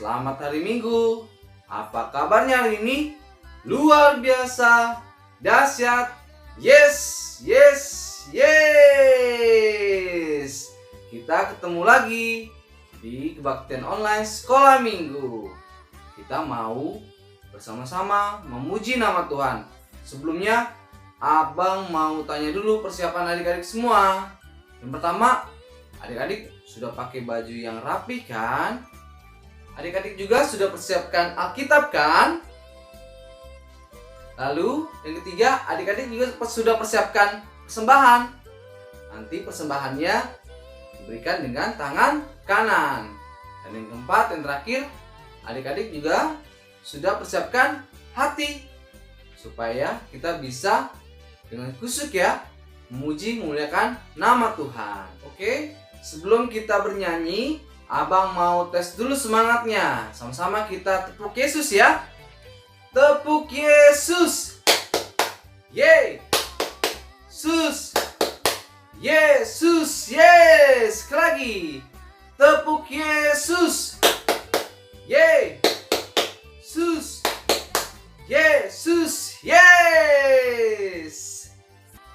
Selamat hari Minggu. Apa kabarnya hari ini? Luar biasa, dahsyat. Yes. Kita ketemu lagi di kebaktian online sekolah minggu. Kita mau bersama-sama memuji nama Tuhan. Sebelumnya, Abang mau tanya dulu persiapan adik-adik semua. Yang pertama, adik-adik sudah pakai baju yang rapi kan? Adik-adik juga sudah persiapkan Alkitab kan? Lalu yang ketiga, adik-adik juga sudah persiapkan persembahan. Nanti persembahannya diberikan dengan tangan kanan. Dan yang keempat, yang terakhir, adik-adik juga sudah persiapkan hati. Supaya kita bisa dengan khusyuk ya, memuji memuliakan nama Tuhan. Oke? Sebelum kita bernyanyi, Abang mau tes dulu semangatnya. Sama-sama kita tepuk Yesus ya. Tepuk Yesus. Yeay. Sus. Yesus. Yes. Sekali lagi. Tepuk Yesus. Yeay. Sus. Yesus. Yes.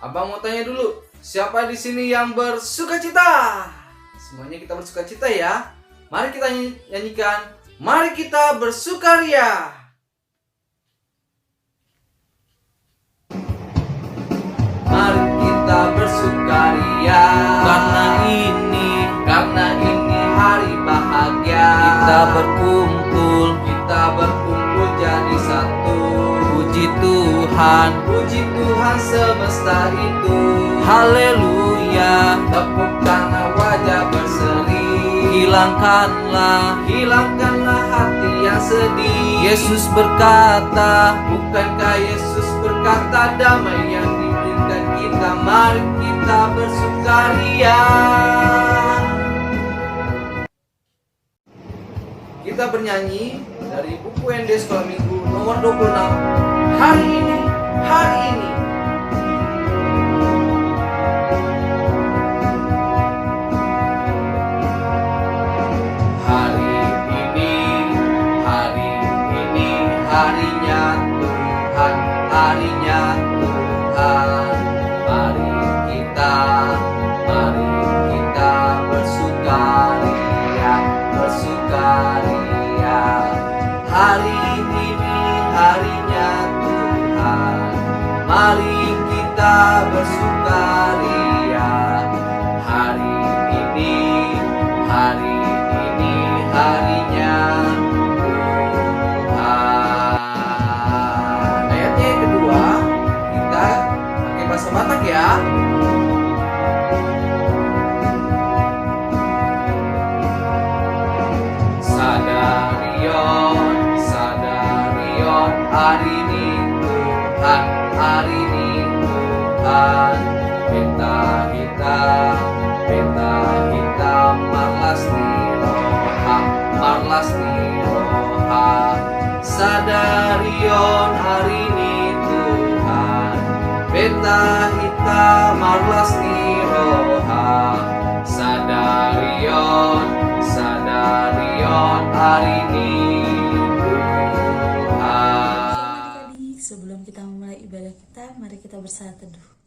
Abang mau tanya dulu, siapa di sini yang bersukacita? Semuanya kita bersukacita ya. Mari kita nyanyikan, mari kita bersukaria. Mari kita bersukaria karena ini hari bahagia. Kita berkumpul jadi satu. Puji Tuhan semesta itu. Haleluya. Tepuk tangan wajah berseri. Hilangkanlah hati yang sedih. Yesus berkata, bukankah Yesus berkata, damai yang diberikan kita, mari kita bersukaria. Kita bernyanyi dari buku ND Sekolah Minggu nomor 26. Hari ini. Harinya Tuhan, mari kita bersukaria. Hari ini harinya Tuhan, mari kita bersukaria. Hari ini harinya bahasa Batak ya. Sadarion, hari ini Tuhan, beta hitam marlas niroha. Sadarion, hari ini Tuhan, beta hitam marlas niroha. Sadarion, hari ini Tuhan. Adik-adik, sebelum kita memulai ibadah kita, mari kita bersaat teduh.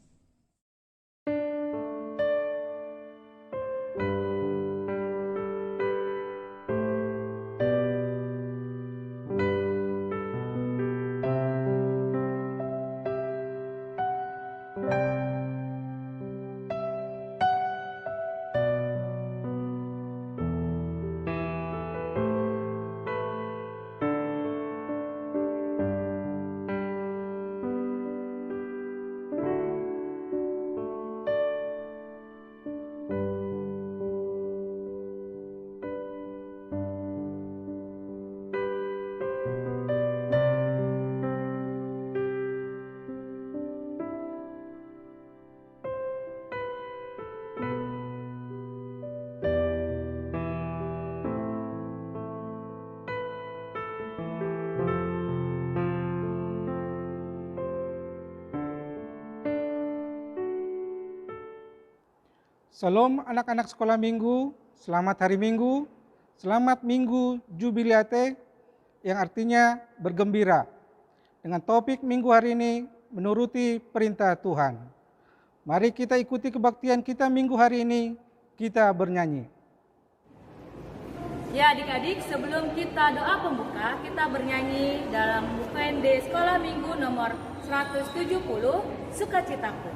Shalom anak-anak sekolah minggu, selamat hari Minggu. Selamat Minggu Jubilate yang artinya bergembira. Dengan topik minggu hari ini menuruti perintah Tuhan. Mari kita ikuti kebaktian kita minggu hari ini, kita bernyanyi. Ya adik-adik, sebelum kita doa pembuka, kita bernyanyi dalam UKND Sekolah Minggu nomor 170, Sukacitaku.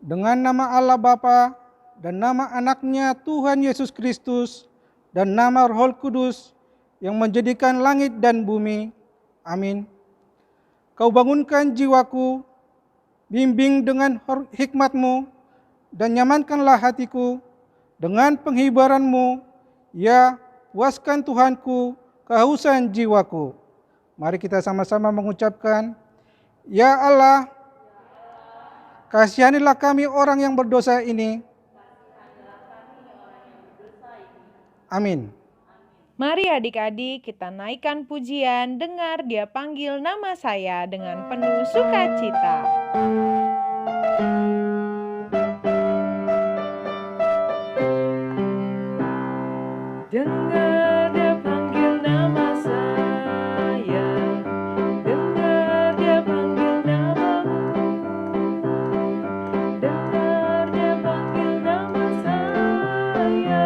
Dengan nama Allah Bapa dan nama anaknya Tuhan Yesus Kristus dan nama Roh Kudus yang menjadikan langit dan bumi. Amin. Kau bangunkan jiwaku, bimbing dengan hikmat-Mu, dan nyamankanlah hatiku dengan penghiburan-Mu. Ya, puaskan Tuhanku kehausan jiwaku. Mari kita sama-sama mengucapkan, Ya Allah, kasihanilah kami orang yang berdosa ini. Amin. Mari adik-adik kita naikkan pujian, dengar Dia panggil nama saya dengan penuh sukacita. Dengar Dia panggil nama saya, dengar Dia panggil namamu, dengar Dia panggil nama saya,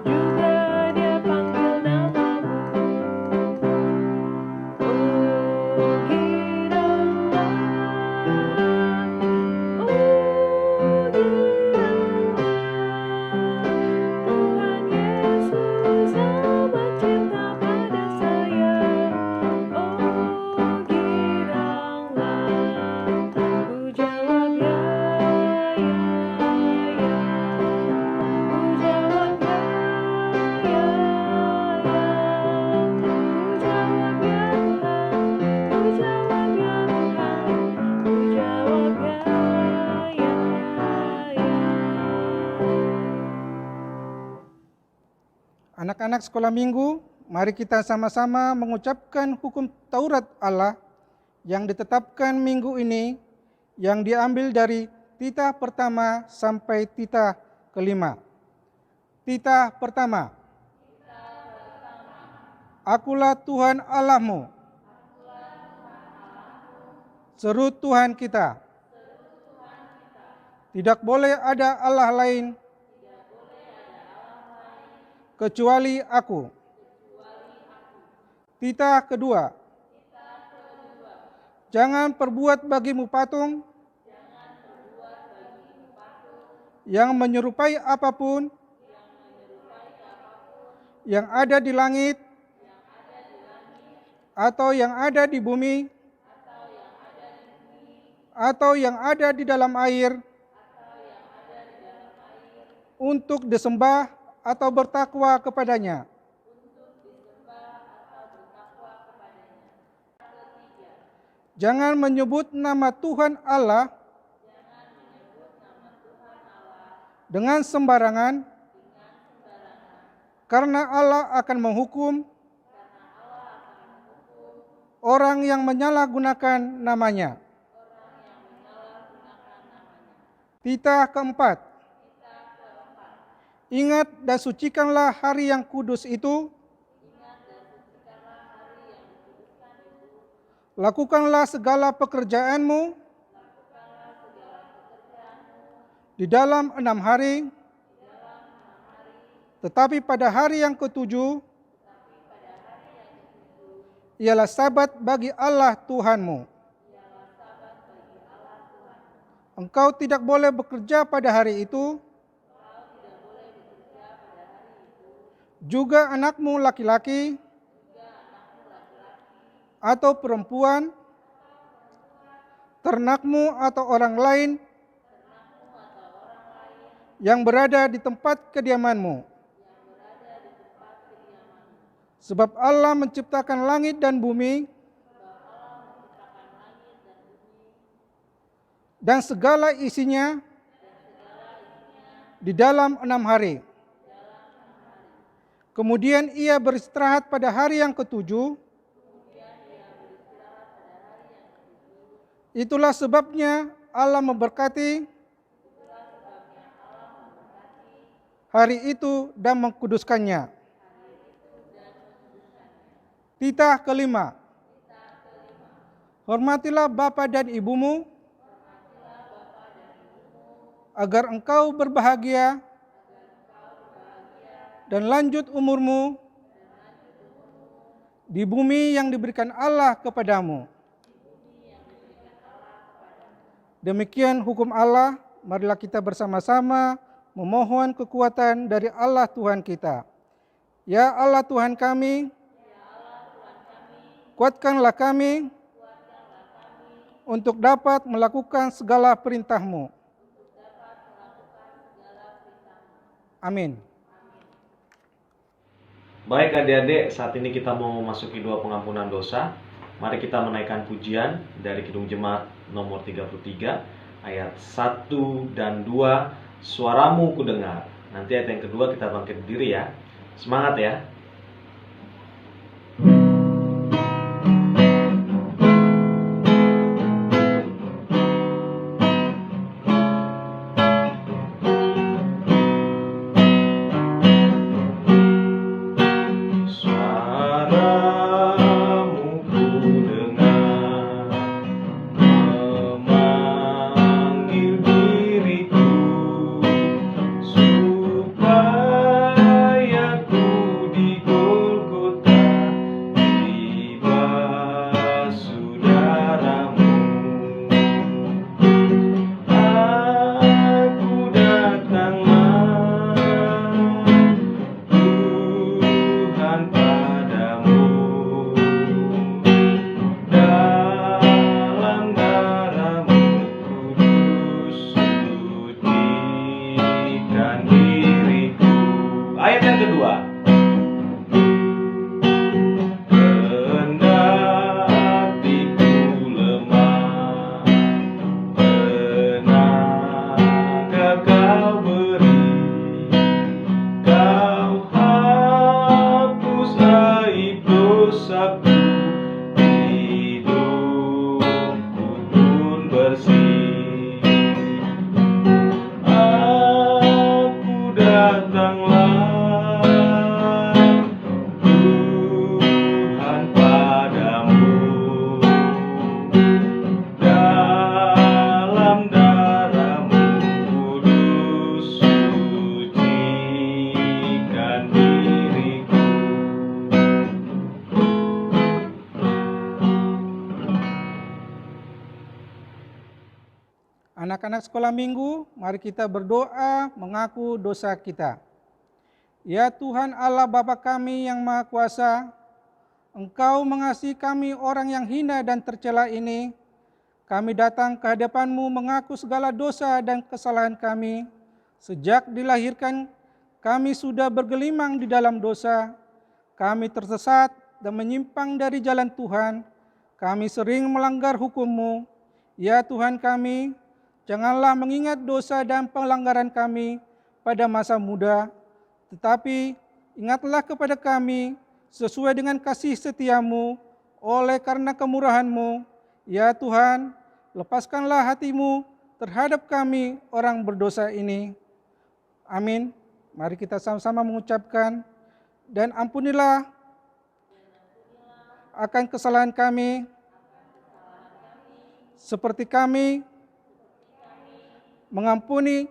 juga Dia panggil namamu. Oh giranglah, oh giranglah, Tuhan Yesus amat cinta pada saya. Oh giranglah, ku jawab ya, ya, ya. Ku jawab ya, ya, ya. Ku jawab ya Tuhan, ku jawab ya Tuhan, ku jawab ya, ya, ya. Anak-anak sekolah minggu, mari kita sama-sama mengucapkan hukum Taurat Allah yang ditetapkan minggu ini, yang diambil dari titah pertama sampai titah kelima. Titah pertama. Akulah Tuhan Allahmu. Seru Tuhan kita. Tidak boleh ada Allah lain kecuali aku. Titah kedua. Jangan perbuat bagimu patung yang menyerupai apapun yang ada di langit atau yang ada di bumi atau yang ada di dalam air untuk disembah atau bertakwa kepadanya. Jangan menyebut nama Tuhan Allah dengan sembarangan, karena Allah akan menghukum orang yang menyalahgunakan namanya. Titah keempat. Ingat dan sucikanlah hari yang kudus itu Lakukanlah segala pekerjaanmu di dalam 6 hari, tetapi pada hari yang ketujuh ialah Sabat bagi Allah Tuhanmu. Engkau tidak boleh bekerja pada hari itu, juga anakmu laki-laki atau perempuan, ternakmu atau orang lain yang berada di tempat kediamanmu. Sebab Allah menciptakan langit dan bumi dan segala isinya di dalam 6 hari. Kemudian ia beristirahat pada hari yang ketujuh. Itulah sebabnya Allah memberkati hari itu dan mengkuduskannya. Titah kelima. Hormatilah bapa dan ibumu, agar engkau berbahagia dan lanjut umurmu di bumi yang diberikan Allah kepadamu. Demikian hukum Allah, marilah kita bersama-sama memohon kekuatan dari Allah Tuhan kita. Ya Allah Tuhan kami, kuatkanlah kami untuk dapat melakukan segala perintah-Mu. Amin. Baik adik-adik, saat ini kita mau memasuki doa pengampunan dosa. Mari kita menaikkan pujian dari Kidung Jemaat nomor 33, ayat 1 dan 2, suaramu kudengar. Nanti ayat yang kedua kita bangkit berdiri ya. Semangat ya. Anak-anak sekolah minggu, mari kita berdoa mengaku dosa kita. Ya Tuhan Allah Bapa kami yang Maha Kuasa, Engkau mengasihi kami orang yang hina dan tercela ini. Kami datang ke hadapan-Mu mengaku segala dosa dan kesalahan kami. Sejak dilahirkan, kami sudah bergelimang di dalam dosa. Kami tersesat dan menyimpang dari jalan Tuhan. Kami sering melanggar hukum-Mu. Ya Tuhan kami, janganlah mengingat dosa dan pelanggaran kami pada masa muda, tetapi ingatlah kepada kami sesuai dengan kasih setia-Mu oleh karena kemurahan-Mu. Ya Tuhan, lepaskanlah hati-Mu terhadap kami orang berdosa ini. Amin. Mari kita sama-sama mengucapkan, dan ampunilah akan kesalahan kami seperti kami mengampuni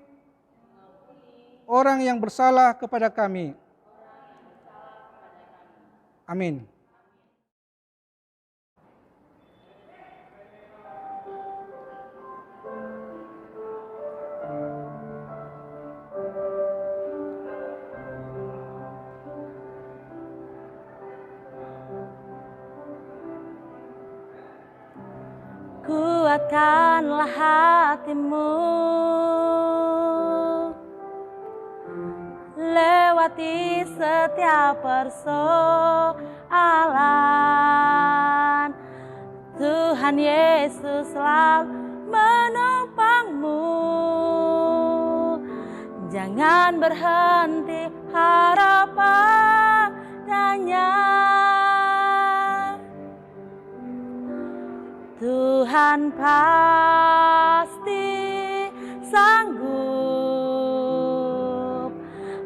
orang yang bersalah kepada kami. Amin. Kuatkanlah hatimu, lewati setiap persoalan. Tuhan Yesus selalu menopangmu. Jangan berhenti harap padanya. Tuhan pasti sanggup,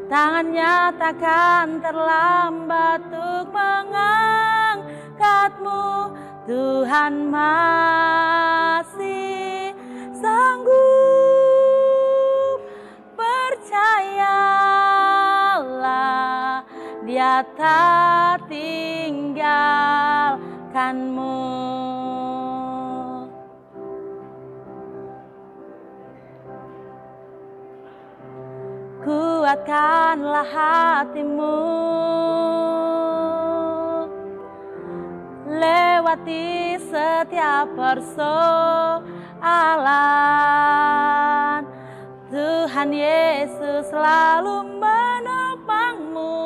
tangannya takkan terlambat untuk mengangkatmu. Tuhan masih sanggup, percayalah, Dia tak tinggalkanmu. Kuatkanlah hatimu, lewati setiap persoalan. Tuhan Yesus selalu menopangmu.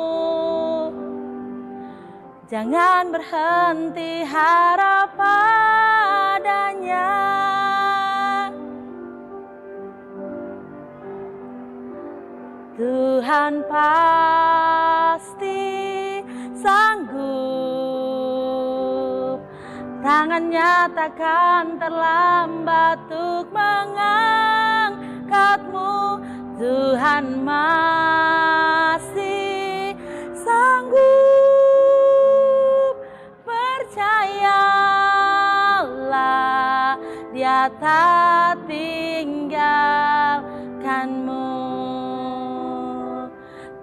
Jangan berhenti harap padanya. Tuhan pasti sanggup, tangannya takkan terlambat untuk mengangkatmu. Tuhan masih sanggup, percayalah, Dia tak tinggalkanmu.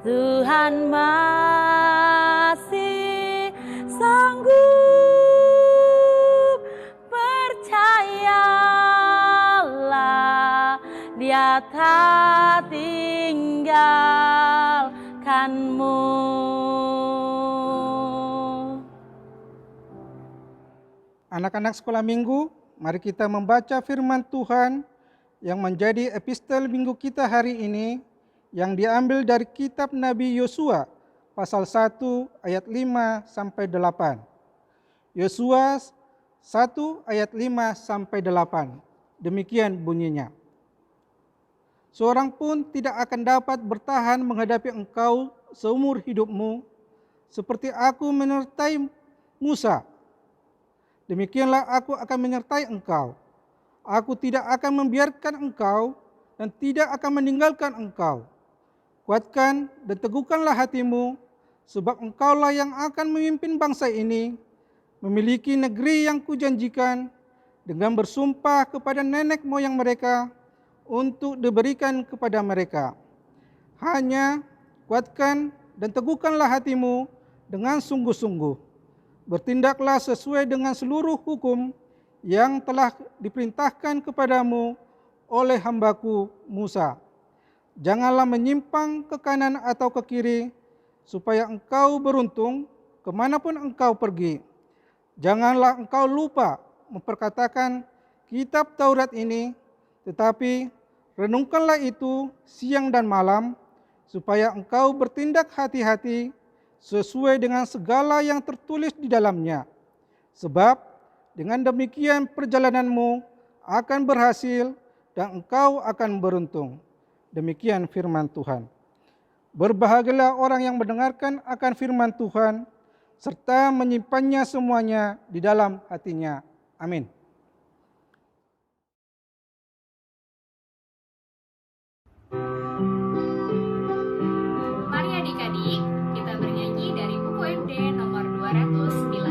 Tuhan masih sanggup, percayalah, Dia tak tinggalkanmu. Anak-anak sekolah minggu, mari kita membaca firman Tuhan yang menjadi epistel minggu kita hari ini, yang diambil dari kitab Nabi Yosua pasal 1 ayat 5 sampai 8. Yosua 1 ayat 5 sampai 8. Demikian bunyinya. Seorang pun tidak akan dapat bertahan menghadapi engkau seumur hidupmu, seperti aku menyertai Musa. Demikianlah aku akan menyertai engkau. Aku tidak akan membiarkan engkau dan tidak akan meninggalkan engkau. Kuatkan dan teguhkanlah hatimu, sebab engkaulah yang akan memimpin bangsa ini, memiliki negeri yang kujanjikan, dengan bersumpah kepada nenek moyang mereka, untuk diberikan kepada mereka. Hanya kuatkan dan teguhkanlah hatimu dengan sungguh-sungguh. Bertindaklah sesuai dengan seluruh hukum yang telah diperintahkan kepadamu oleh hambaku Musa. Janganlah menyimpang ke kanan atau ke kiri, supaya engkau beruntung kemanapun engkau pergi. Janganlah engkau lupa memperkatakan kitab Taurat ini, tetapi renungkanlah itu siang dan malam, supaya engkau bertindak hati-hati sesuai dengan segala yang tertulis di dalamnya. Sebab dengan demikian perjalananmu akan berhasil dan engkau akan beruntung. Demikian firman Tuhan. Berbahagialah orang yang mendengarkan akan firman Tuhan, serta menyimpannya semuanya di dalam hatinya. Amin. Mari adik-adik, kita bernyanyi dari buku MD nomor 219.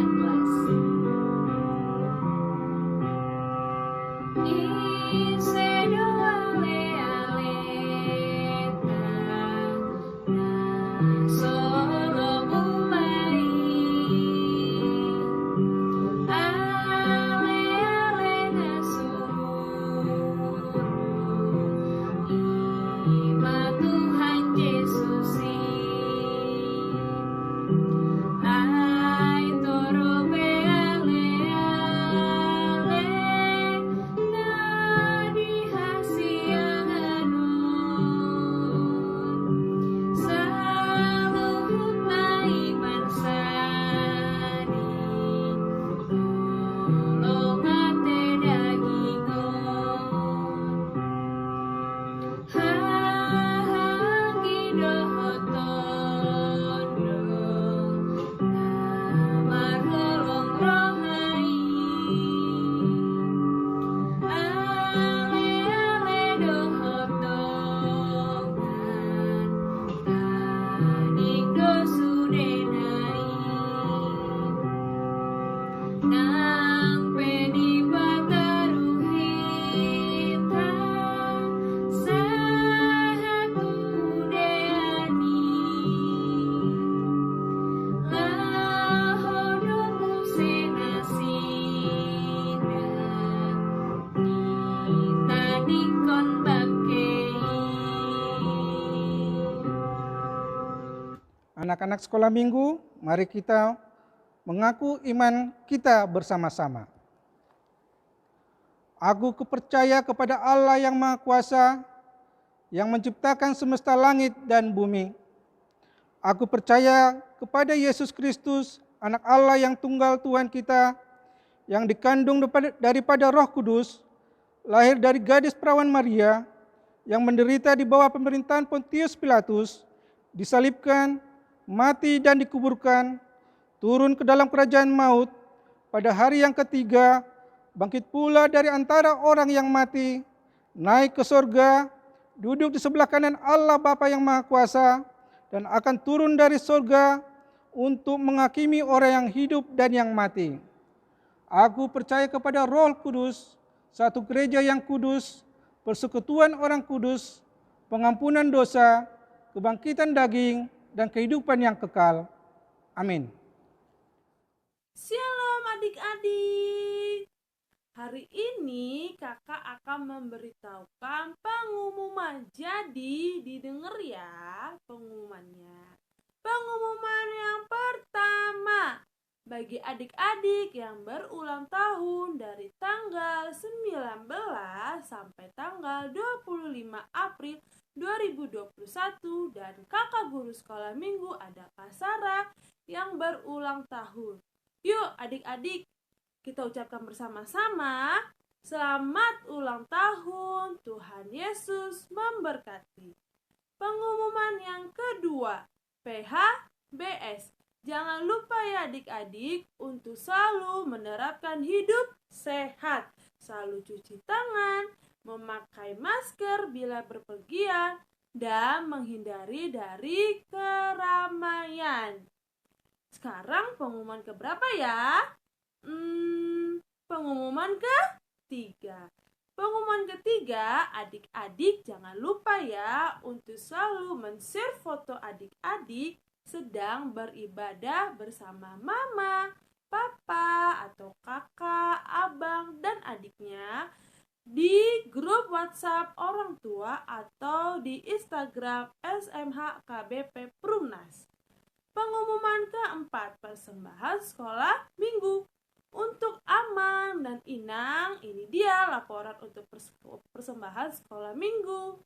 Anak-anak sekolah minggu, mari kita mengaku iman kita bersama-sama. Aku percaya kepada Allah yang Maha Kuasa, yang menciptakan semesta langit dan bumi. Aku percaya kepada Yesus Kristus, Anak Allah yang tunggal Tuhan kita, yang dikandung daripada Roh Kudus, lahir dari gadis perawan Maria, yang menderita di bawah pemerintahan Pontius Pilatus, disalibkan, mati dan dikuburkan, turun ke dalam kerajaan maut, pada hari yang ketiga, bangkit pula dari antara orang yang mati, naik ke sorga, duduk di sebelah kanan Allah Bapa yang Maha Kuasa, dan akan turun dari sorga untuk menghakimi orang yang hidup dan yang mati. Aku percaya kepada Roh Kudus, satu gereja yang kudus, persekutuan orang kudus, pengampunan dosa, kebangkitan daging, dan kehidupan yang kekal. Amin. Shalom adik-adik. Hari ini kakak akan memberitahukan pengumuman. Jadi didengar ya pengumumannya. Pengumuman yang pertama, bagi adik-adik yang berulang tahun dari tanggal 19 sampai tanggal 25 April 2021 dan kakak guru sekolah minggu ada Kak Sarah yang berulang tahun. Yuk adik-adik, kita ucapkan bersama-sama, selamat ulang tahun, Tuhan Yesus memberkati. Pengumuman yang kedua, PHBS. Jangan lupa ya adik-adik untuk selalu menerapkan hidup sehat, selalu cuci tangan, memakai masker bila berpergian, dan menghindari dari keramaian. Sekarang pengumuman keberapa ya? Pengumuman ketiga. Pengumuman ketiga, adik-adik jangan lupa ya untuk selalu men-share foto adik-adik sedang beribadah bersama mama, papa, atau kakak, abang, dan adiknya di grup WhatsApp orang tua atau di Instagram SMH KBP Prumnas. Pengumuman keempat, persembahan sekolah minggu. Untuk Amang dan Inang, ini dia laporan untuk persembahan sekolah minggu.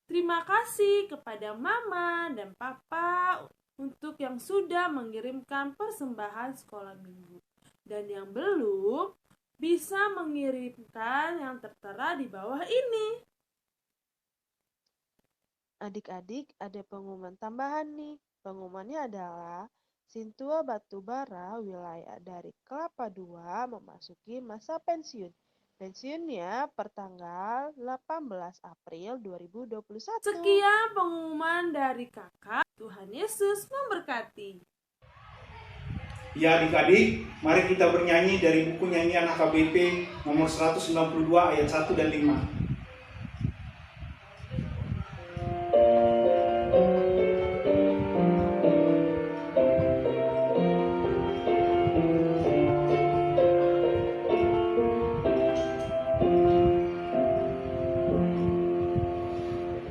Terima kasih kepada Mama dan Papa untuk yang sudah mengirimkan persembahan sekolah minggu. Dan yang belum, bisa mengirimkan yang tertera di bawah ini. Adik-adik, ada pengumuman tambahan nih. Pengumumannya adalah Sintua Batubara wilayah dari Kelapa II memasuki masa pensiun. Pensiunnya pertanggal 18 April 2021. Sekian pengumuman dari kakak. Tuhan Yesus memberkati. Ya adik-adik, mari kita bernyanyi dari buku nyanyian AKBP nomor 192 ayat 1 dan 5.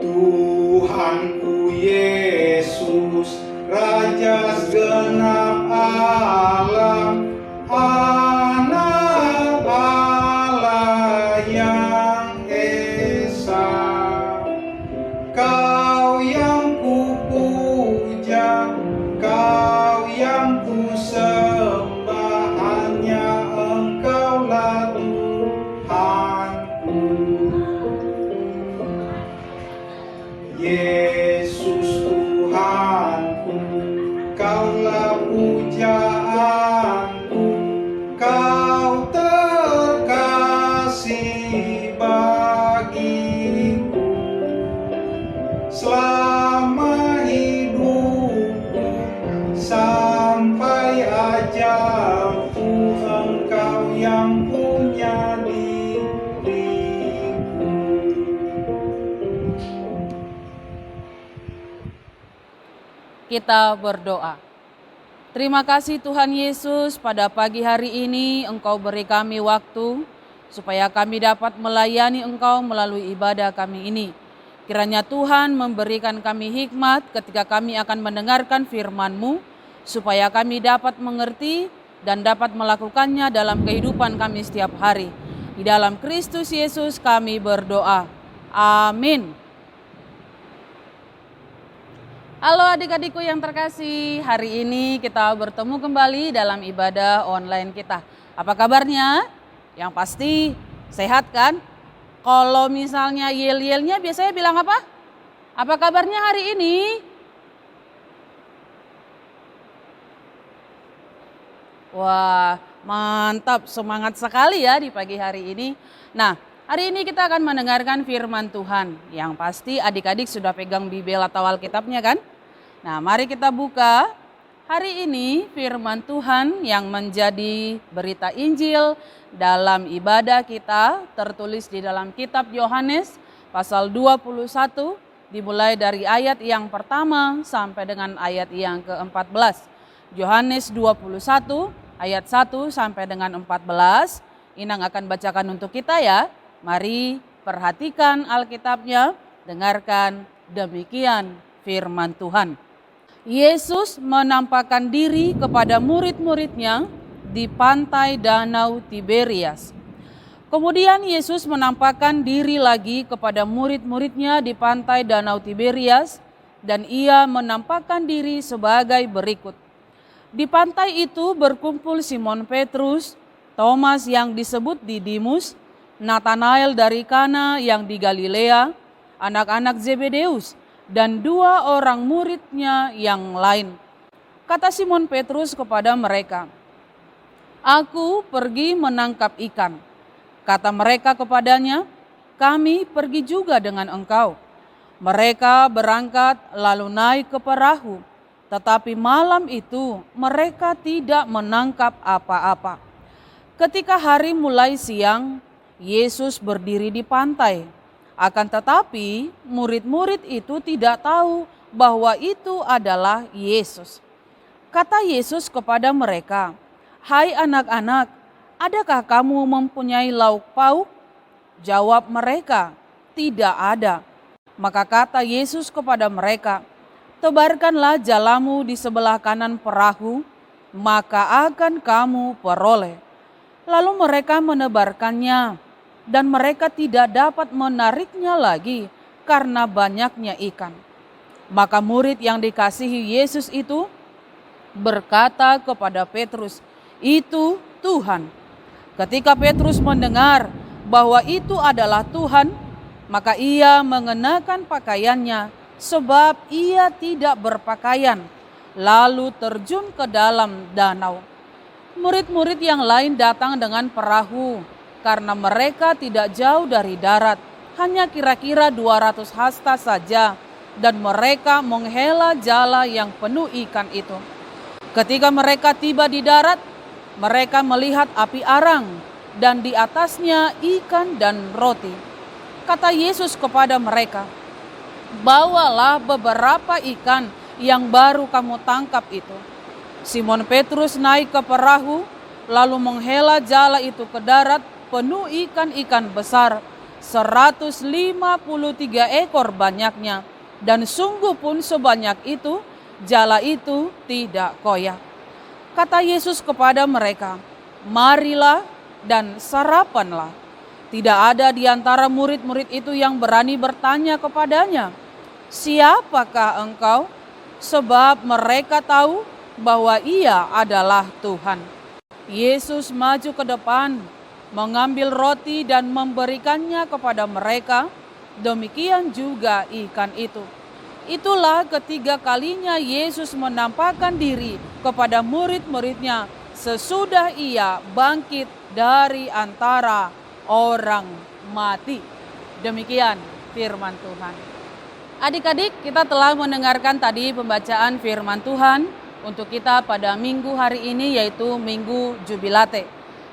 Tuhanku Yesus, Raja segenap alam, Anak Allah yang esa, Kau yang kupuja, Kau yang kusembah, hanya Engkaulah Tuhanku. Yesus Tuhanku, Kaulah pujaanku, Kau terkasih bagiku. Selama hidupku sampai ajalku, Engkau yang punya diriku. Kita berdoa. Terima kasih Tuhan Yesus, pada pagi hari ini Engkau beri kami waktu supaya kami dapat melayani Engkau melalui ibadah kami ini. Kiranya Tuhan memberikan kami hikmat ketika kami akan mendengarkan firman-Mu, supaya kami dapat mengerti dan dapat melakukannya dalam kehidupan kami setiap hari. Di dalam Kristus Yesus kami berdoa. Amin. Halo adik-adikku yang terkasih, hari ini kita bertemu kembali dalam ibadah online kita. Apa kabarnya? Yang pasti sehat kan? Kalau misalnya yel-yelnya biasanya bilang apa? Apa kabarnya hari ini? Wah, mantap, semangat sekali ya di pagi hari ini. Nah, hari ini kita akan mendengarkan firman Tuhan. Yang pasti adik-adik sudah pegang Bibel atau Alkitabnya kan? Nah, mari kita buka. Hari ini firman Tuhan yang menjadi berita Injil dalam ibadah kita tertulis di dalam kitab Yohanes pasal 21 dimulai dari ayat yang pertama sampai dengan ayat yang ke-14. Yohanes 21 ayat 1 sampai dengan 14. Inang akan bacakan untuk kita ya. Mari perhatikan Alkitabnya, dengarkan demikian firman Tuhan. Yesus menampakkan diri kepada murid-muridnya di pantai Danau Tiberias. Kemudian Yesus menampakkan diri lagi kepada murid-muridnya di pantai Danau Tiberias dan ia menampakkan diri sebagai berikut. Di pantai itu berkumpul Simon Petrus, Thomas yang disebut Didimus, Nathanael dari Kana yang di Galilea, anak-anak Zebedeus, dan 2 orang muridnya yang lain. Kata Simon Petrus kepada mereka, "Aku pergi menangkap ikan." Kata mereka kepadanya, "Kami pergi juga dengan engkau." Mereka berangkat lalu naik ke perahu, tetapi malam itu mereka tidak menangkap apa-apa. Ketika hari mulai siang, Yesus berdiri di pantai. Akan tetapi murid-murid itu tidak tahu bahwa itu adalah Yesus. Kata Yesus kepada mereka, "Hai anak-anak, adakah kamu mempunyai lauk pauk?" Jawab mereka, "Tidak ada." Maka kata Yesus kepada mereka, "Tebarkanlah jalamu di sebelah kanan perahu, maka akan kamu peroleh." Lalu mereka menebarkannya, dan mereka tidak dapat menariknya lagi karena banyaknya ikan. Maka murid yang dikasihi Yesus itu berkata kepada Petrus, "Itu Tuhan." Ketika Petrus mendengar bahwa itu adalah Tuhan, maka ia mengenakan pakaiannya sebab ia tidak berpakaian, lalu terjun ke dalam danau. Murid-murid yang lain datang dengan perahu, karena mereka tidak jauh dari darat, hanya kira-kira 200 hasta saja, dan mereka menghela jala yang penuh ikan itu. Ketika mereka tiba di darat, mereka melihat api arang, dan di atasnya ikan dan roti. Kata Yesus kepada mereka, "Bawalah beberapa ikan yang baru kamu tangkap itu." Simon Petrus naik ke perahu, lalu menghela jala itu ke darat, penuh ikan-ikan besar, 153 ekor banyaknya, dan sungguh pun sebanyak itu, jala itu tidak koyak. Kata Yesus kepada mereka, "Marilah dan sarapanlah." Tidak ada di antara murid-murid itu yang berani bertanya kepadanya, "Siapakah engkau?" Sebab mereka tahu bahwa ia adalah Tuhan. Yesus maju ke depan, mengambil roti dan memberikannya kepada mereka, demikian juga ikan itu. Itulah ketiga kalinya Yesus menampakkan diri kepada murid-muridnya sesudah ia bangkit dari antara orang mati. Demikian firman Tuhan. Adik-adik, kita telah mendengarkan tadi pembacaan firman Tuhan untuk kita pada minggu hari ini, yaitu Minggu Jubilate.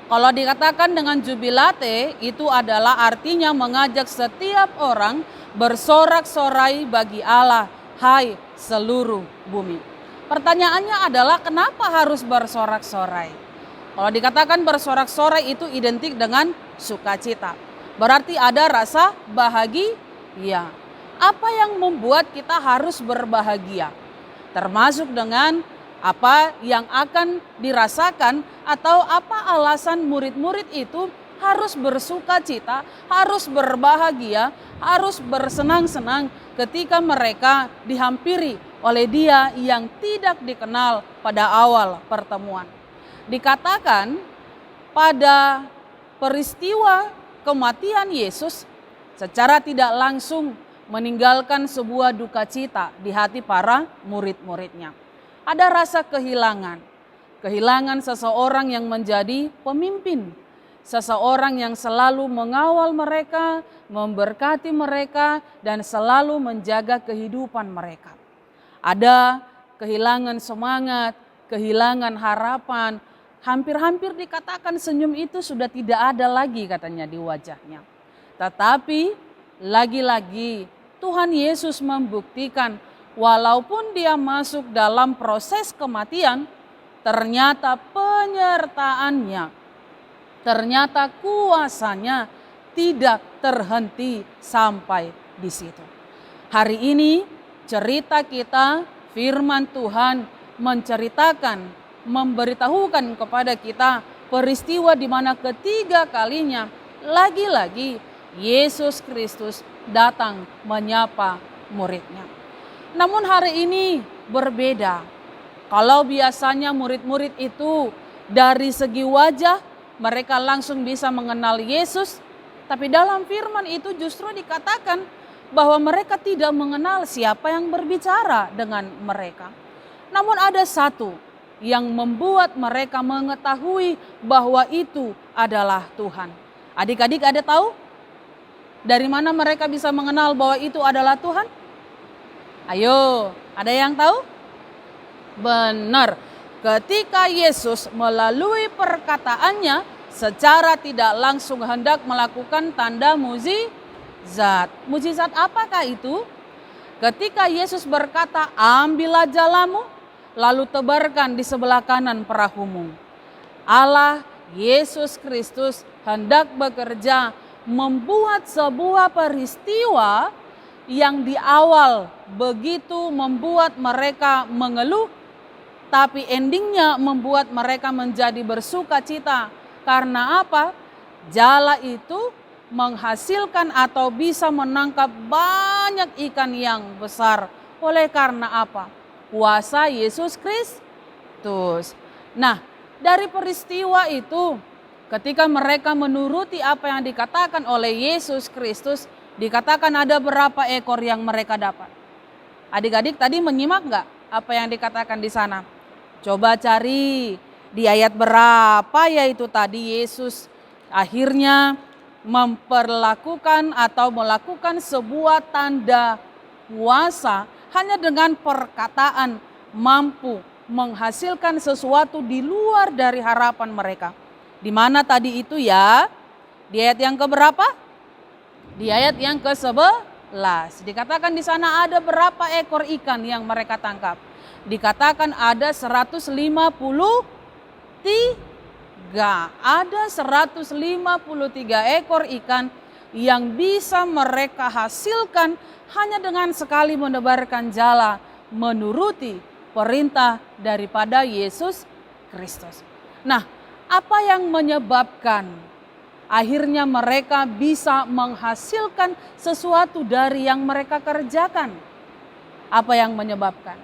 Kalau dikatakan dengan jubilate, itu adalah artinya mengajak setiap orang bersorak-sorai bagi Allah, hai seluruh bumi. Pertanyaannya adalah kenapa harus bersorak-sorai? Kalau dikatakan bersorak-sorai itu identik dengan sukacita. Berarti ada rasa bahagia. apa yang membuat kita harus berbahagia? Termasuk dengan apa yang akan dirasakan atau apa alasan murid-murid itu harus bersuka cita, harus berbahagia, harus bersenang-senang ketika mereka dihampiri oleh Dia yang tidak dikenal pada awal pertemuan. Dikatakan pada peristiwa kematian Yesus secara tidak langsung meninggalkan sebuah duka cita di hati para murid-muridnya. Ada rasa kehilangan seseorang yang menjadi pemimpin, seseorang yang selalu mengawal mereka, memberkati mereka, dan selalu menjaga kehidupan mereka. Ada kehilangan semangat, kehilangan harapan, hampir-hampir dikatakan senyum itu sudah tidak ada lagi katanya di wajahnya. Tetapi lagi-lagi Tuhan Yesus membuktikan walaupun dia masuk dalam proses kematian, ternyata penyertaannya, ternyata kuasanya tidak terhenti sampai di situ. Hari ini cerita kita, firman Tuhan menceritakan, memberitahukan kepada kita peristiwa di mana ketiga kalinya lagi-lagi Yesus Kristus datang menyapa muridnya. Namun hari ini berbeda. Kalau biasanya murid-murid itu dari segi wajah mereka langsung bisa mengenal Yesus, tapi dalam firman itu justru dikatakan bahwa mereka tidak mengenal siapa yang berbicara dengan mereka. Namun ada satu yang membuat mereka mengetahui bahwa itu adalah Tuhan. Adik-adik ada tahu? Dari mana mereka bisa mengenal bahwa itu adalah Tuhan? Ayo, ada yang tahu? Benar, ketika Yesus melalui perkataannya secara tidak langsung hendak melakukan tanda mukjizat. Mukjizat apakah itu? Ketika Yesus berkata, ambillah jalamu, lalu tebarkan di sebelah kanan perahumu. Allah, Yesus Kristus hendak bekerja membuat sebuah peristiwa yang di awal begitu membuat mereka mengeluh, tapi endingnya membuat mereka menjadi bersuka cita. Karena apa? Jala itu menghasilkan atau bisa menangkap banyak ikan yang besar. Oleh karena apa? Kuasa Yesus Kristus. Nah, dari peristiwa itu, ketika mereka menuruti apa yang dikatakan oleh Yesus Kristus, dikatakan ada berapa ekor yang mereka dapat. Adik-adik tadi menyimak nggak apa yang dikatakan di sana? Coba cari di ayat berapa yaitu tadi Yesus akhirnya memperlakukan atau melakukan sebuah tanda kuasa hanya dengan perkataan mampu menghasilkan sesuatu di luar dari harapan mereka. Di mana tadi itu ya? Di ayat yang keberapa? Di ayat yang ke-11. Dikatakan di sana ada berapa ekor ikan yang mereka tangkap? Dikatakan ada 153. Ada 153 ekor ikan yang bisa mereka hasilkan hanya dengan sekali menebarkan jala menuruti perintah daripada Yesus Kristus. Nah, apa yang menyebabkan akhirnya mereka bisa menghasilkan sesuatu dari yang mereka kerjakan? Apa yang menyebabkan?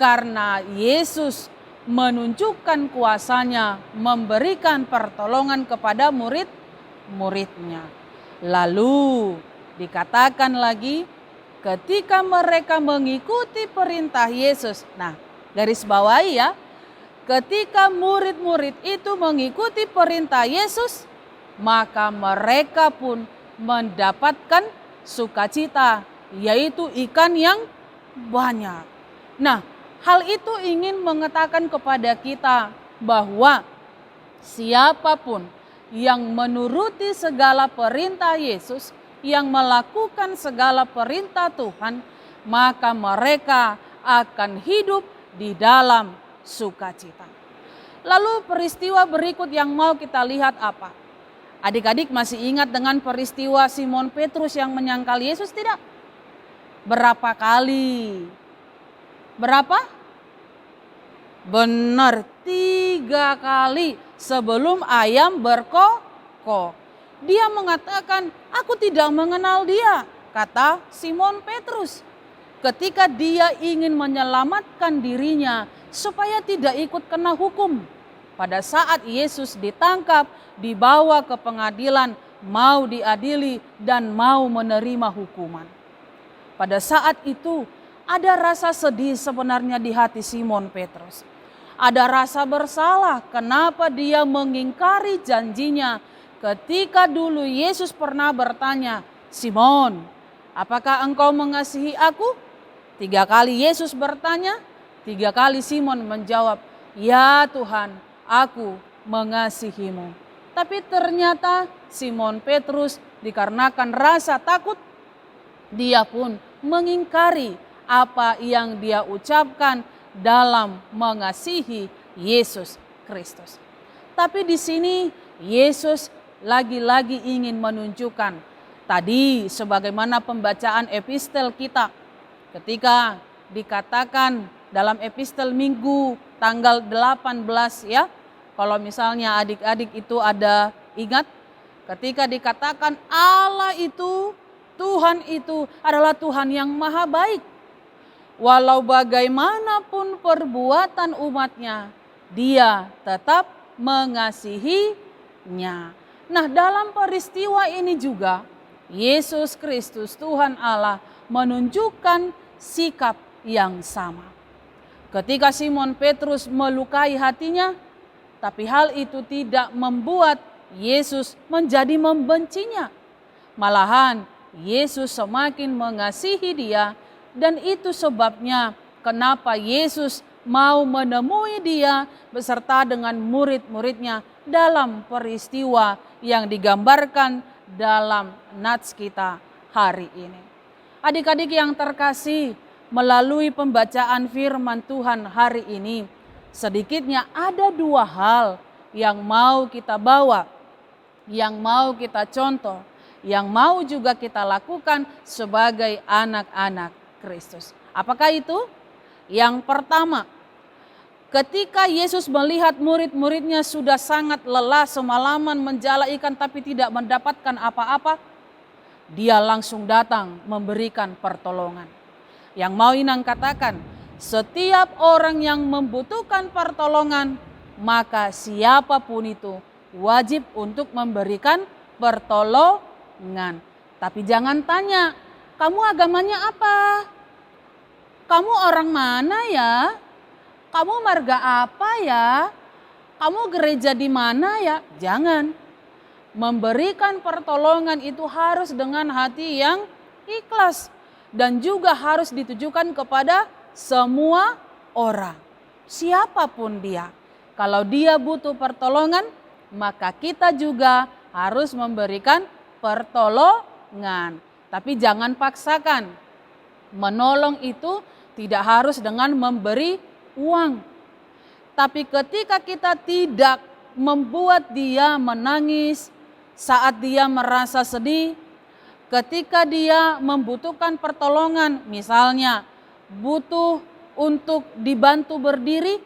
Karena Yesus menunjukkan kuasanya, memberikan pertolongan kepada murid-muridnya. Lalu dikatakan lagi ketika mereka mengikuti perintah Yesus. Nah, garis bawahi ya. Ketika murid-murid itu mengikuti perintah Yesus, maka mereka pun mendapatkan sukacita, yaitu ikan yang banyak. Nah, hal itu ingin mengatakan kepada kita bahwa siapapun yang menuruti segala perintah Yesus, yang melakukan segala perintah Tuhan, maka mereka akan hidup di dalam sukacita. Lalu peristiwa berikut yang mau kita lihat apa? Adik-adik masih ingat dengan peristiwa Simon Petrus yang menyangkal Yesus tidak? berapa kali? Berapa? Benar, 3 kali sebelum ayam berkokok. Dia mengatakan, aku tidak mengenal dia, kata Simon Petrus. Ketika dia ingin menyelamatkan dirinya supaya tidak ikut kena hukum. Pada saat Yesus ditangkap, dibawa ke pengadilan, mau diadili dan mau menerima hukuman. Pada saat itu ada rasa sedih sebenarnya di hati Simon Petrus. Ada rasa bersalah kenapa dia mengingkari janjinya ketika dulu Yesus pernah bertanya, Simon, apakah engkau mengasihi aku? 3 kali Yesus bertanya, 3 kali Simon menjawab, ya Tuhan, aku mengasihimu. Tapi ternyata Simon Petrus dikarenakan rasa takut, dia pun mengingkari apa yang dia ucapkan dalam mengasihi Yesus Kristus. Tapi di sini Yesus lagi-lagi ingin menunjukkan tadi sebagaimana pembacaan epistel kita ketika dikatakan dalam epistel Minggu tanggal 18 ya. Kalau misalnya adik-adik itu ada ingat ketika dikatakan Allah itu, Tuhan itu adalah Tuhan yang maha baik. Walau bagaimanapun perbuatan umatnya, dia tetap mengasihinya. Nah, dalam peristiwa ini juga Yesus Kristus Tuhan Allah menunjukkan sikap yang sama. Ketika Simon Petrus melukai hatinya, tapi hal itu tidak membuat Yesus menjadi membencinya. Malahan Yesus semakin mengasihi dia, dan itu sebabnya kenapa Yesus mau menemui dia beserta dengan murid-muridnya dalam peristiwa yang digambarkan dalam nats kita hari ini. Adik-adik yang terkasih, melalui pembacaan firman Tuhan hari ini, sedikitnya ada 2 hal yang mau kita bawa, yang mau kita contoh, yang mau juga kita lakukan sebagai anak-anak Kristus. Apakah itu? Yang pertama, ketika Yesus melihat murid-muridnya sudah sangat lelah semalaman menjala ikan tapi tidak mendapatkan apa-apa, dia langsung datang memberikan pertolongan. Yang mau Inang katakan, setiap orang yang membutuhkan pertolongan, maka siapapun itu wajib untuk memberikan pertolongan. Tapi jangan tanya, kamu agamanya apa? Kamu orang mana ya? Kamu marga apa ya? Kamu gereja di mana ya? Jangan. Memberikan pertolongan itu harus dengan hati yang ikhlas. Dan juga harus ditujukan kepada semua orang. Siapapun dia. Kalau dia butuh pertolongan, maka kita juga harus memberikan pertolongan. Tapi jangan paksakan. Menolong itu tidak harus dengan memberi uang. Tapi ketika kita tidak membuat dia menangis saat dia merasa sedih, ketika dia membutuhkan pertolongan, misalnya butuh untuk dibantu berdiri,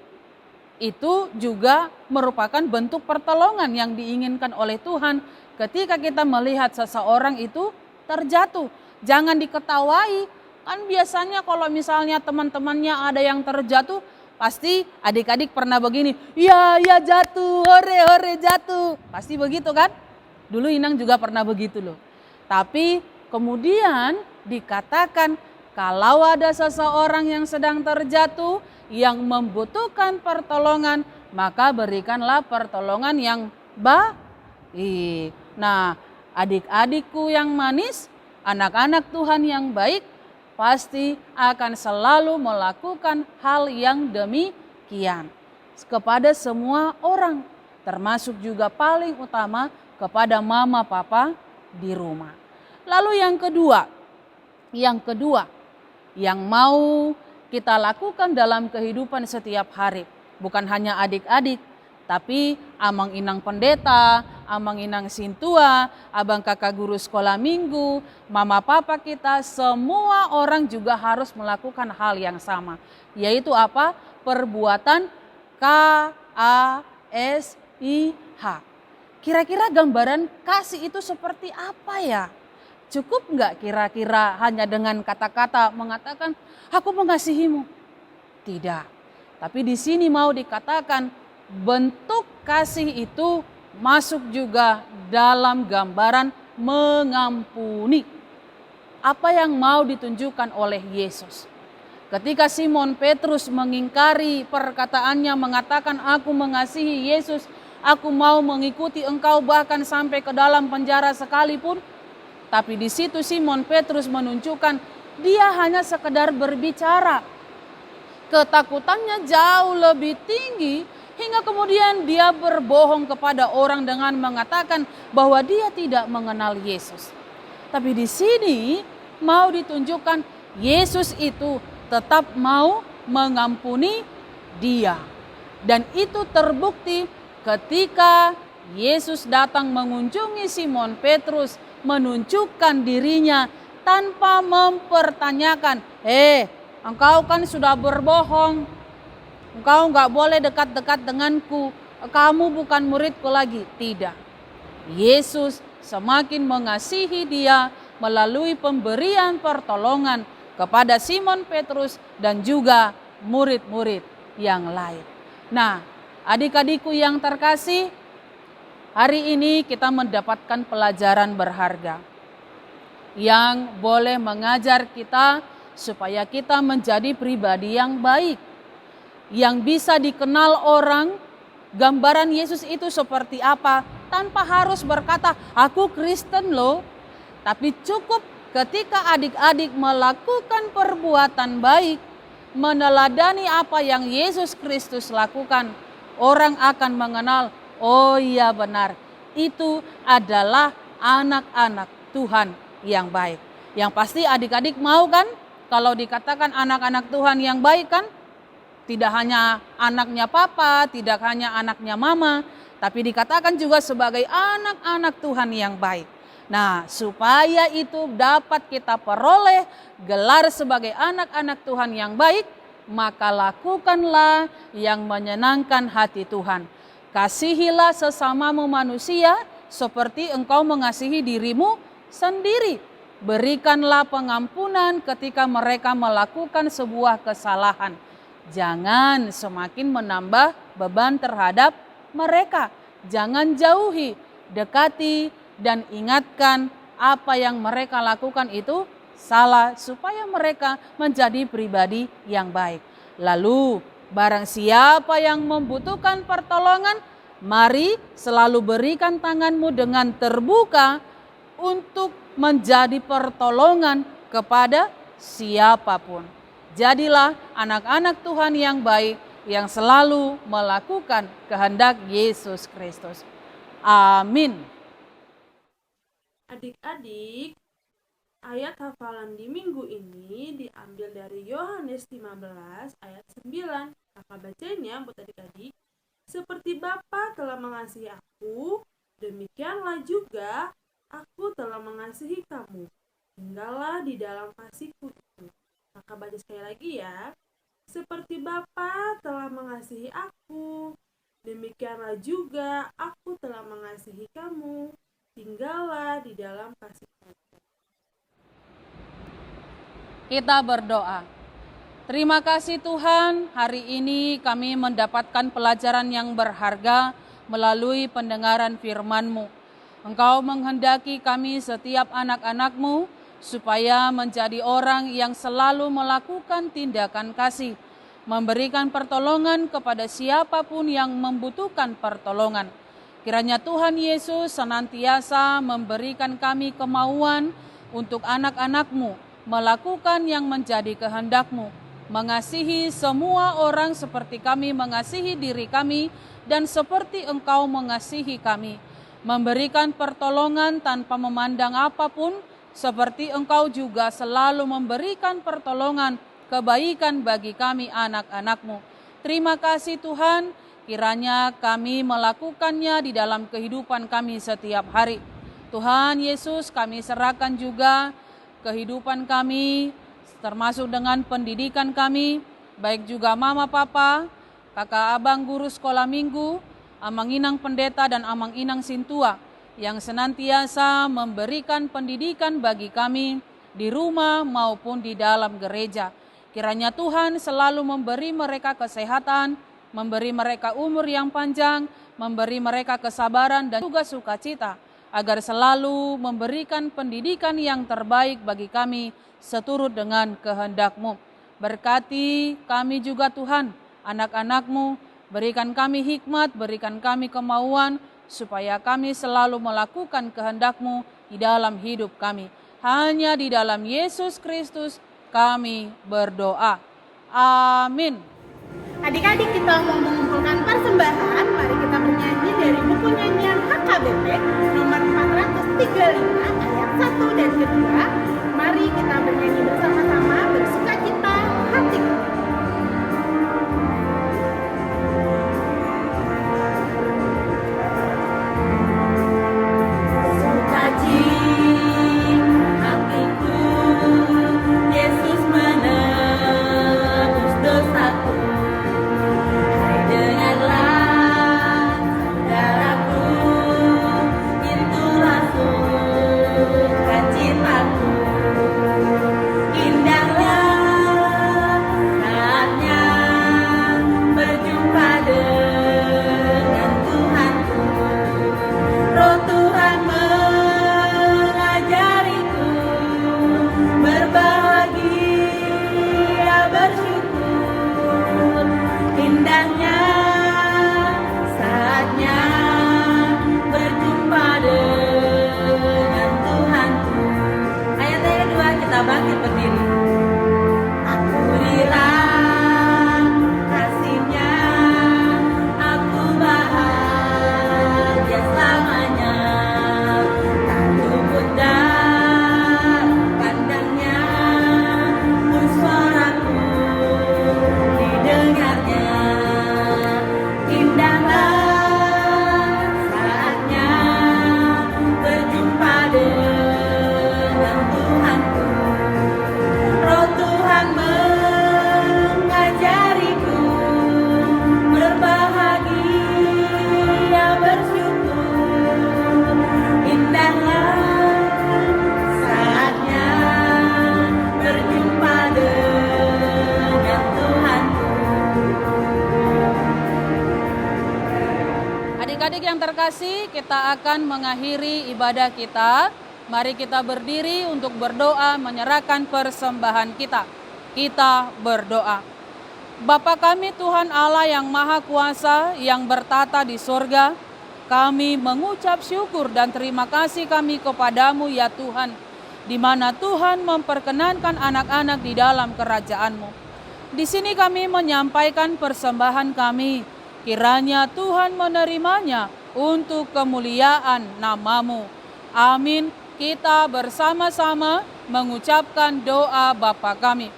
itu juga merupakan bentuk pertolongan yang diinginkan oleh Tuhan ketika kita melihat seseorang itu terjatuh. Jangan diketawai. Kan biasanya kalau misalnya teman-temannya ada yang terjatuh, pasti adik-adik pernah begini, ya jatuh, hore jatuh. Pasti begitu kan? Dulu Inang juga pernah begitu loh. Tapi kemudian dikatakan kalau ada seseorang yang sedang terjatuh, yang membutuhkan pertolongan, maka berikanlah pertolongan yang baik. Nah, adik-adikku yang manis, anak-anak Tuhan yang baik, pasti akan selalu melakukan hal yang demikian kepada semua orang, termasuk juga paling utama kepada mama papa di rumah. Lalu yang kedua yang mau kita lakukan dalam kehidupan setiap hari, bukan hanya adik-adik, Tapi amang inang pendeta, amang inang sintua, abang kakak guru sekolah minggu, mama papa kita, semua orang juga harus melakukan hal yang sama. Yaitu apa? Perbuatan KASIH. Kira-kira gambaran kasih itu seperti apa ya? Cukup nggak kira-kira hanya dengan kata-kata mengatakan, aku mengasihimu? Tidak. Tapi di sini mau dikatakan, bentuk kasih itu masuk juga dalam gambaran mengampuni. Apa yang mau ditunjukkan oleh Yesus? Ketika Simon Petrus mengingkari perkataannya mengatakan aku mengasihi Yesus, aku mau mengikuti engkau bahkan sampai ke dalam penjara sekalipun. Tapi di situ Simon Petrus menunjukkan dia hanya sekedar berbicara. Ketakutannya jauh lebih tinggi hingga kemudian dia berbohong kepada orang dengan mengatakan bahwa dia tidak mengenal Yesus. Tapi di sini mau ditunjukkan Yesus itu tetap mau mengampuni dia. Dan itu terbukti ketika Yesus datang mengunjungi Simon Petrus, menunjukkan dirinya tanpa mempertanyakan, engkau kan sudah berbohong, engkau nggak boleh dekat-dekat denganku, kamu bukan muridku lagi. Tidak. Yesus semakin mengasihi dia melalui pemberian pertolongan kepada Simon Petrus dan juga murid-murid yang lain. Nah, adik-adikku yang terkasih, hari ini kita mendapatkan pelajaran berharga yang boleh mengajar kita supaya kita menjadi pribadi yang baik, yang bisa dikenal orang. Gambaran Yesus itu seperti apa? Tanpa harus berkata, aku Kristen loh. Tapi cukup ketika adik-adik melakukan perbuatan baik, meneladani apa yang Yesus Kristus lakukan, orang akan mengenal, oh iya benar, itu adalah anak-anak Tuhan yang baik. Yang pasti adik-adik mau kan kalau dikatakan anak-anak Tuhan yang baik kan? Tidak hanya anaknya papa, tidak hanya anaknya mama, tapi dikatakan juga sebagai anak-anak Tuhan yang baik. Nah, supaya itu dapat kita peroleh gelar sebagai anak-anak Tuhan yang baik, maka lakukanlah yang menyenangkan hati Tuhan. Kasihilah sesamamu manusia seperti engkau mengasihi dirimu sendiri. Berikanlah pengampunan ketika mereka melakukan sebuah kesalahan. Jangan semakin menambah beban terhadap mereka. Jangan jauhi, dekati dan ingatkan apa yang mereka lakukan itu salah supaya mereka menjadi pribadi yang baik. Lalu barang siapa yang membutuhkan pertolongan, mari selalu berikan tanganmu dengan terbuka untuk menjadi pertolongan kepada siapapun. Jadilah anak-anak Tuhan yang baik yang selalu melakukan kehendak Yesus Kristus. Amin. Adik-adik, ayat hafalan di minggu ini diambil dari Yohanes 15 ayat 9. Kakak bacanya buat adik-adik. Seperti Bapa telah mengasihi aku, demikianlah juga aku telah mengasihi kamu. Tinggallah di dalam kasihku itu. Kakak baca sekali lagi ya. Seperti Bapa telah mengasihi aku, demikianlah juga aku telah mengasihi kamu. Tinggallah di dalam kasih-Ku. Kita berdoa. Terima kasih Tuhan, hari ini kami mendapatkan pelajaran yang berharga melalui pendengaran firman-Mu. Engkau menghendaki kami setiap anak-anak-Mu supaya menjadi orang yang selalu melakukan tindakan kasih, memberikan pertolongan kepada siapapun yang membutuhkan pertolongan. Kiranya Tuhan Yesus senantiasa memberikan kami kemauan untuk anak-anak-Mu melakukan yang menjadi kehendak-Mu, mengasihi semua orang seperti kami mengasihi diri kami dan seperti Engkau mengasihi kami, memberikan pertolongan tanpa memandang apapun, seperti Engkau juga selalu memberikan pertolongan kebaikan bagi kami anak-anak-Mu. Terima kasih Tuhan, kiranya kami melakukannya di dalam kehidupan kami setiap hari. Tuhan Yesus, kami serahkan juga kehidupan kami, termasuk dengan pendidikan kami, baik juga mama papa, kakak abang guru sekolah minggu, amang inang pendeta dan amang inang sintua, yang senantiasa memberikan pendidikan bagi kami di rumah maupun di dalam gereja. Kiranya Tuhan selalu memberi mereka kesehatan, memberi mereka umur yang panjang, memberi mereka kesabaran dan juga sukacita, agar selalu memberikan pendidikan yang terbaik bagi kami seturut dengan kehendak-Mu. Berkati kami juga Tuhan, anak-anak-Mu, berikan kami hikmat, berikan kami kemauan, supaya kami selalu melakukan kehendak-Mu di dalam hidup kami. Hanya di dalam Yesus Kristus kami berdoa. Amin. Adik-adik, kita mau mengumpulkan persembahan. Mari kita bernyanyi dari buku nyanyian HKBP nomor 435 ayat 1 dan 2. Mari kita bernyanyi bersama-sama, bersukacita hatiku. Adik-adik yang terkasih, kita akan mengakhiri ibadah kita. Mari kita berdiri untuk berdoa menyerahkan persembahan kita. Kita berdoa. Bapa kami Tuhan Allah yang Maha Kuasa yang bertata di sorga, kami mengucap syukur dan terima kasih kami kepadamu ya Tuhan, di mana Tuhan memperkenankan anak-anak di dalam kerajaan-Mu. Di sini kami menyampaikan persembahan kami. Kiranya Tuhan menerimanya untuk kemuliaan nama-Mu. Amin. Kita bersama-sama mengucapkan doa Bapa kami.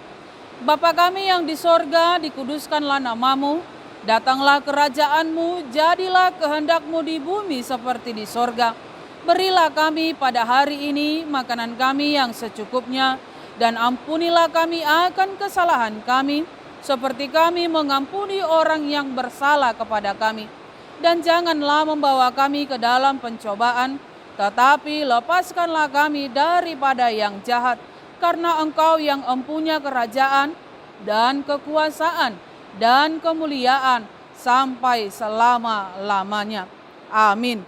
Bapa kami yang di sorga, dikuduskanlah nama-Mu. Datanglah kerajaan-Mu, jadilah kehendak-Mu di bumi seperti di sorga. Berilah kami pada hari ini makanan kami yang secukupnya, dan ampunilah kami akan kesalahan kami, seperti kami mengampuni orang yang bersalah kepada kami. Dan janganlah membawa kami ke dalam pencobaan, tetapi lepaskanlah kami daripada yang jahat. Karena Engkau yang empunya kerajaan dan kekuasaan dan kemuliaan sampai selama-lamanya. Amin.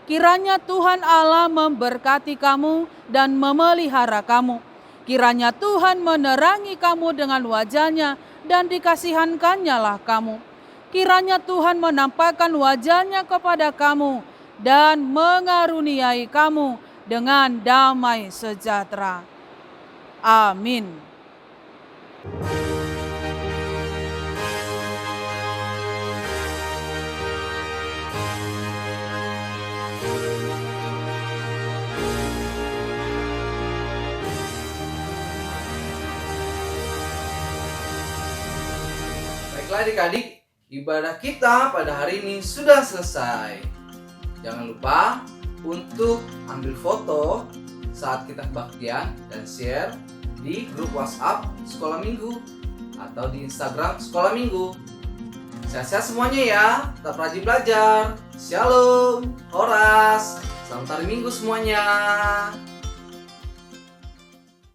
Kiranya Tuhan Allah memberkati kamu dan memelihara kamu. Kiranya Tuhan menerangi kamu dengan wajah-Nya dan dikasihankannya lah kamu. Kiranya Tuhan menampakkan wajah-Nya kepada kamu dan mengaruniai kamu dengan damai sejahtera. Amin. Baiklah adik-adik, ibadah kita pada hari ini sudah selesai. Jangan lupa untuk ambil foto saat kita kebaktian dan share di grup WhatsApp Sekolah Minggu atau di Instagram Sekolah Minggu. Sehat-sehat semuanya ya, tetap rajin belajar. Shalom, Horas, selamat hari Minggu semuanya.